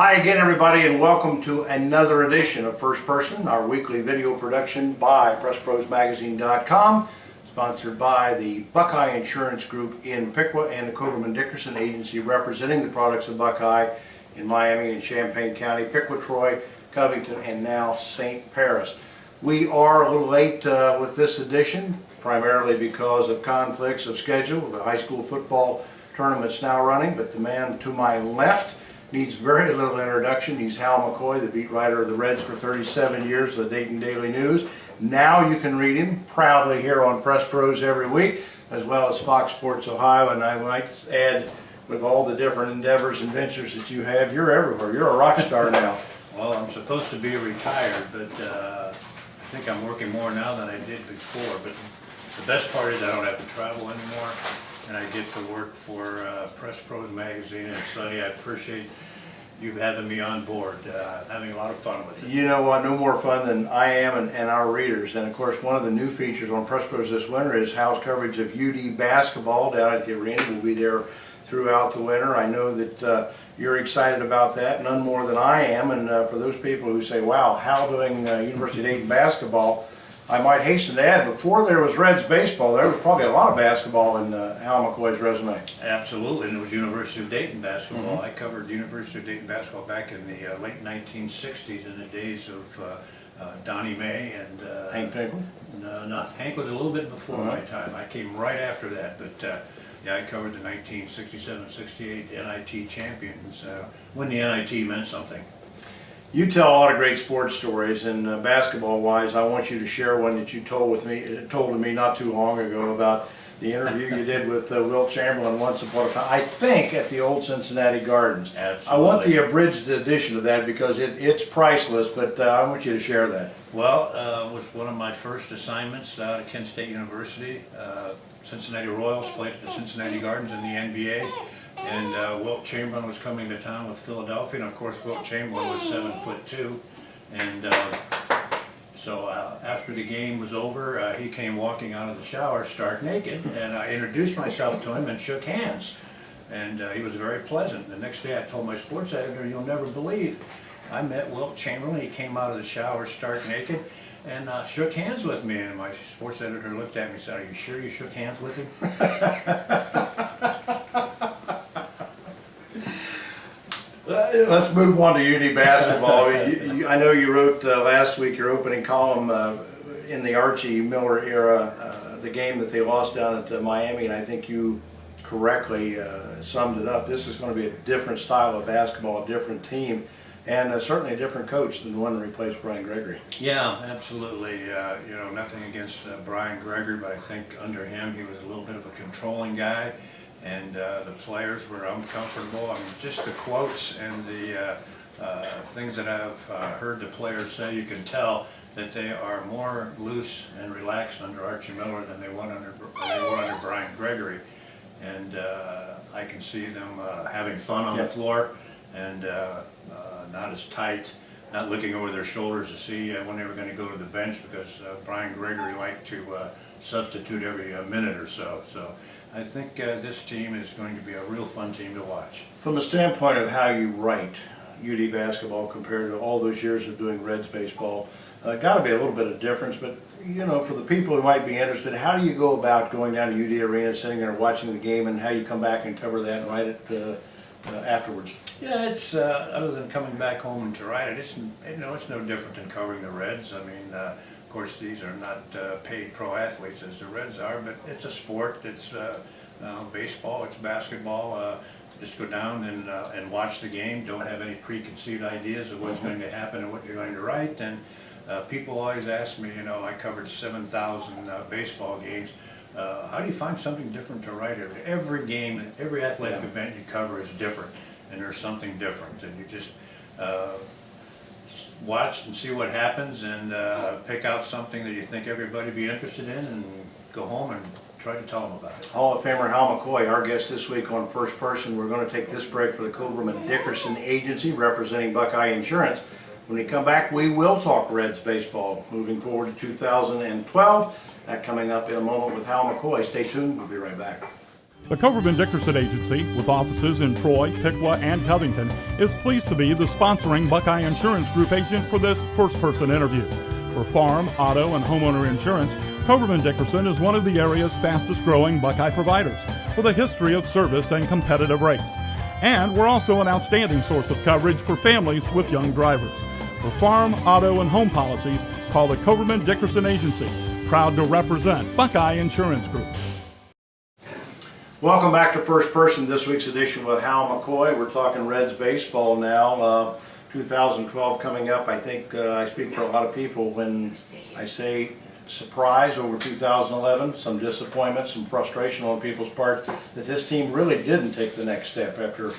Hi again, everybody, and welcome to another edition of First Person, our weekly video production by PressProsMagazine.com, sponsored by the Buckeye Insurance Group in Piqua and the Cobraman Dickerson agency representing the products of Buckeye in Miami and Champaign County, Piqua, Troy, Covington, and now St. Paris. We are a little late with this edition, primarily because of conflicts of schedule. The high school football tournament's now running, but the man to my left needs very little introduction. He's Hal McCoy, the beat writer of the Reds for 37 years, the Dayton Daily News. Now you can read him proudly here on Press Pros every week, as well as Fox Sports Ohio. And I might add, with all the different endeavors and ventures that you have, you're everywhere. You're a rock star now. Well, I'm supposed to be retired, but I think I'm working more now than I did before. But the best part is I don't have to travel anymore, and I get to work for Press Pros Magazine. And Sonny, I appreciate you having me on board. Having a lot of fun with it. You know what? No more fun than I am and our readers. And of course, one of the new features on Press Pros this winter is Hal's coverage of UD basketball down at the arena. We'll be there throughout the winter. I know that you're excited about that, none more than I am. And for those people who say, wow, Hal doing University of Dayton basketball, I might hasten to add, before there was Reds baseball, there was probably a lot of basketball in Hal McCoy's resume. Absolutely, and it was University of Dayton basketball. I covered the University of Dayton basketball back in the late 1960s, in the days of Donnie Mae and Hank Finkel? No, Hank was a little bit before my time. I came right after that, but yeah, I covered the 1967-68 NIT champions, when the NIT meant something. You tell a lot of great sports stories, and basketball-wise, I want you to share one that you told to me not too long ago about the interview you did with Wilt Chamberlain once upon a time, I think at the old Cincinnati Gardens. Absolutely. I want the abridged edition of that because it's priceless, but I want you to share that. Well, it was one of my first assignments out at Kent State University. Cincinnati Royals played at the Cincinnati Gardens in the NBA. And Wilt Chamberlain was coming to town with Philadelphia, and of course Wilt Chamberlain was 7'2", and so after the game was over, he came walking out of the shower stark naked, and I introduced myself to him and shook hands, and he was very pleasant. The next day I told my sports editor, you'll never believe, I met Wilt Chamberlain. He came out of the shower stark naked and shook hands with me, and my sports editor looked at me and said, are you sure you shook hands with him? Let's move on to UD basketball. I know you wrote last week your opening column in the Archie Miller era, the game that they lost down at Miami, and I think you correctly summed it up. This is going to be a different style of basketball, a different team, and certainly a different coach than the one that replaced Brian Gregory. Yeah, absolutely. You know, nothing against Brian Gregory, but I think under him he was a little bit of a controlling guy. And the players were uncomfortable. I mean, just the quotes and the things that I've heard the players say, you can tell that they are more loose and relaxed under Archie Miller than they were under Brian Gregory. And I can see them having fun on the floor and not as tight, not looking over their shoulders to see when they were going to go to the bench, because Brian Gregory liked to substitute every minute or so. So I think this team is going to be a real fun team to watch. From the standpoint of how you write UD basketball compared to all those years of doing Reds baseball, got to be a little bit of difference, but you know, for the people who might be interested, how do you go about going down to UD Arena, sitting there watching the game, and how you come back and cover that and write it afterwards? Yeah, it's other than coming back home and to write it, it's no different than covering the Reds. I mean, of course, these are not paid pro athletes as the Reds are, but it's a sport. It's baseball, it's basketball. Just go down and watch the game. Don't have any preconceived ideas of what's going to happen and what you're going to write. And people always ask me, you know, I covered 7,000 baseball games. How do you find something different to write? Every game, every athletic event you cover is different, and there's something different, and you just watch and see what happens, and pick out something that you think everybody would be interested in, and go home and try to tell them about it. Hall of Famer Hal McCoy, our guest this week on First Person. We're going to take this break for the Cobraman Dickerson agency representing Buckeye Insurance. When we come back, we will talk Reds baseball moving forward to 2012. That coming up in a moment with Hal McCoy. Stay tuned. We'll be right back. The Cobraman Dickerson Agency, with offices in Troy, Piqua, and Covington, is pleased to be the sponsoring Buckeye Insurance Group agent for this first-person interview. For farm, auto, and homeowner insurance, Cobraman Dickerson is one of the area's fastest-growing Buckeye providers, with a history of service and competitive rates. And we're also an outstanding source of coverage for families with young drivers. For farm, auto, and home policies, call the Cobraman Dickerson Agency, proud to represent Buckeye Insurance Group. Welcome back to First Person, this week's edition with Hal McCoy. We're talking Reds baseball now. 2012 coming up. I think I speak for a lot of people when I say surprise over 2011, some disappointment, some frustration on people's part that this team really didn't take the next step after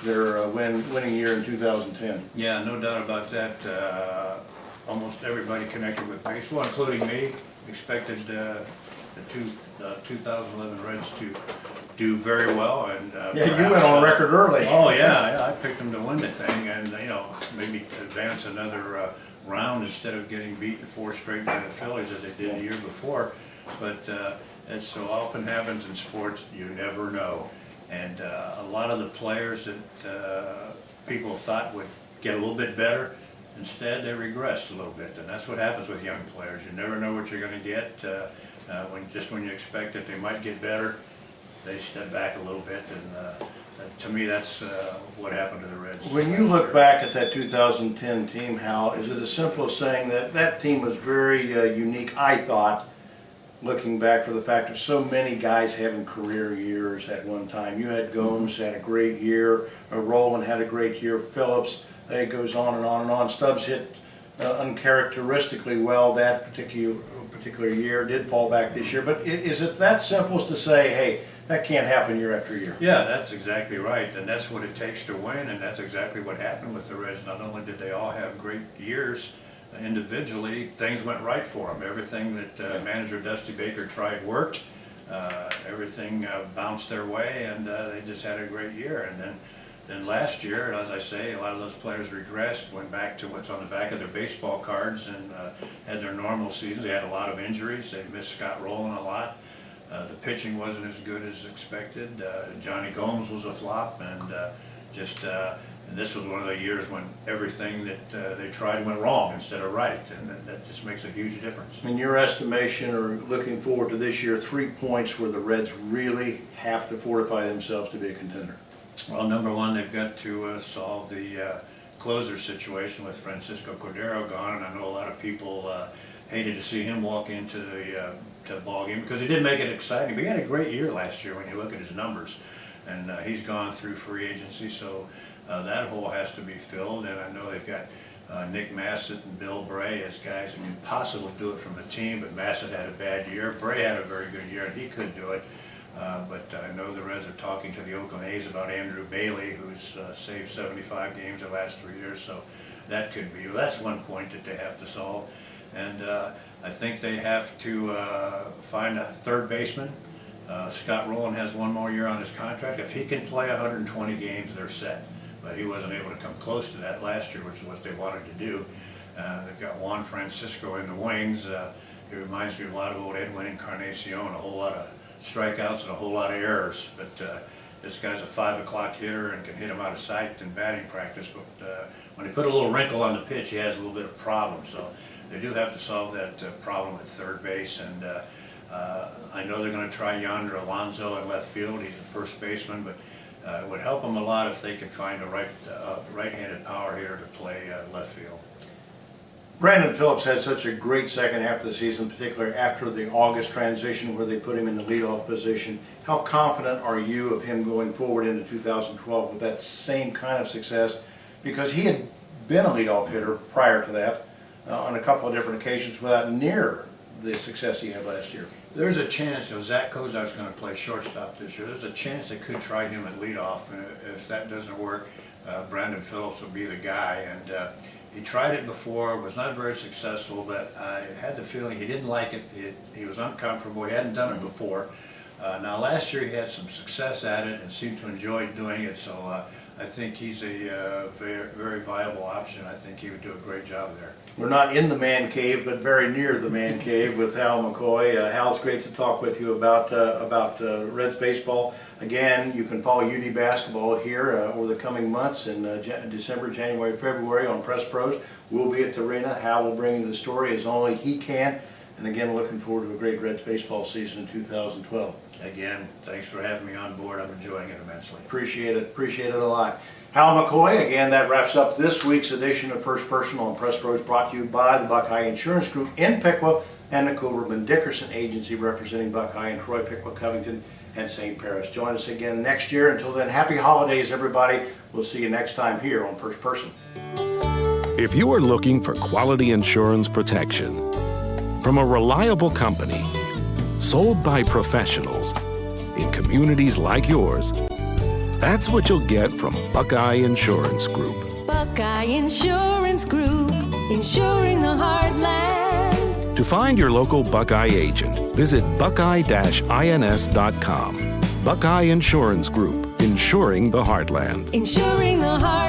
their winning year in 2010. Yeah, no doubt about that. Almost everybody connected with baseball, including me, expected the 2011 Reds to do very well, and yeah, you went on record early. Oh yeah, I picked them to win the thing, and maybe advance another round instead of getting beaten 4 straight by the Phillies as they did the year before. But as so often happens in sports, you never know. And a lot of the players that people thought would get a little bit better, instead they regressed a little bit, and that's what happens with young players. You never know what you're going to get. When you expect that they might get better, they step back a little bit, and to me that's what happened to the Reds. When you look back at that 2010 team, Hal, is it as simple as saying that that team was very unique, I thought, looking back for the fact of so many guys having career years at one time? You had Gomes had a great year, Rowland had a great year, Phillips, it goes on and on and on. Stubbs hit uncharacteristically well that particular year, did fall back this year, but is it that simple as to say, hey, that can't happen year after year? Yeah, that's exactly right, and that's what it takes to win, and that's exactly what happened with the Reds. Not only did they all have great years individually, things went right for them. Everything that manager Dusty Baker tried worked. Everything bounced their way, and they just had a great year. And then last year, as I say, a lot of those players regressed, went back to what's on the back of their baseball cards, and had their normal season. They had a lot of injuries. They missed Scott Rowland a lot. The pitching wasn't as good as expected. Johnny Gomes was a flop, and and this was one of the years when everything that they tried went wrong instead of right, and that just makes a huge difference. In your estimation, or looking forward to this year, 3 points where the Reds really have to fortify themselves to be a contender. Well, number one, they've got to solve the closer situation with Francisco Cordero gone, and I know a lot of people hated to see him walk into the ball game because he did make it exciting. But he had a great year last year when you look at his numbers, and he's gone through free agency, so that hole has to be filled. And I know they've got Nick Massett and Bill Bray as guys who can possibly do it from the team, but Massett had a bad year. Bray had a very good year, and he could do it. But I know the Reds are talking to the Oakland A's about Andrew Bailey, who's saved 75 games the last 3 years, so that could be, that's one point that they have to solve. And I think they have to find a third baseman. Scott Rowland has 1 more year on his contract. If he can play 120 games, they're set. But he wasn't able to come close to that last year, which is what they wanted to do. They've got Juan Francisco in the wings. He reminds me a lot of old Edwin Encarnacion, a whole lot of strikeouts and a whole lot of errors. But this guy's a 5 o'clock hitter and can hit him out of sight in batting practice. But when they put a little wrinkle on the pitch, he has a little bit of problem. So they do have to solve that problem at third base. And I know they're going to try Yonder Alonso in left field. He's a first baseman, but it would help them a lot if they could find a right-handed power hitter to play left field. Brandon Phillips had such a great second half of the season, particularly after the August transition where they put him in the leadoff position. How confident are you of him going forward into 2012 with that same kind of success? Because he had been a leadoff hitter prior to that on a couple of different occasions without near the success he had last year. There's a chance, Zach Kozar's going to play shortstop this year. There's a chance they could try him at leadoff, and if that doesn't work, Brandon Phillips will be the guy. And he tried it before, was not very successful, but I had the feeling he didn't like it. He was uncomfortable. He hadn't done it before. Now last year he had some success at it and seemed to enjoy doing it, so I think he's a very, very viable option. I think he would do a great job there. We're not in the man cave, but very near the man cave with Hal McCoy. Hal, it's great to talk with you about Reds baseball. Again, you can follow UD basketball here over the coming months in December, January, February on Press Pros. We'll be at the arena. Hal will bring you the story as only he can. And again, looking forward to a great Reds baseball season in 2012. Again, thanks for having me on board. I'm enjoying it immensely. Appreciate it a lot. Hal McCoy, again, that wraps up this week's edition of First Person on Press Pros, brought to you by the Buckeye Insurance Group in Piqua and the Cobraman Dickerson Agency, representing Buckeye in Troy, Piqua, Covington, and St. Paris. Join us again next year. Until then, happy holidays, everybody. We'll see you next time here on First Person. If you are looking for quality insurance protection from a reliable company, sold by professionals in communities like yours, that's what you'll get from Buckeye Insurance Group. Buckeye Insurance Group, insuring the heartland. To find your local Buckeye agent, visit buckeye-ins.com. Buckeye Insurance Group, insuring the heartland. Insuring the heartland.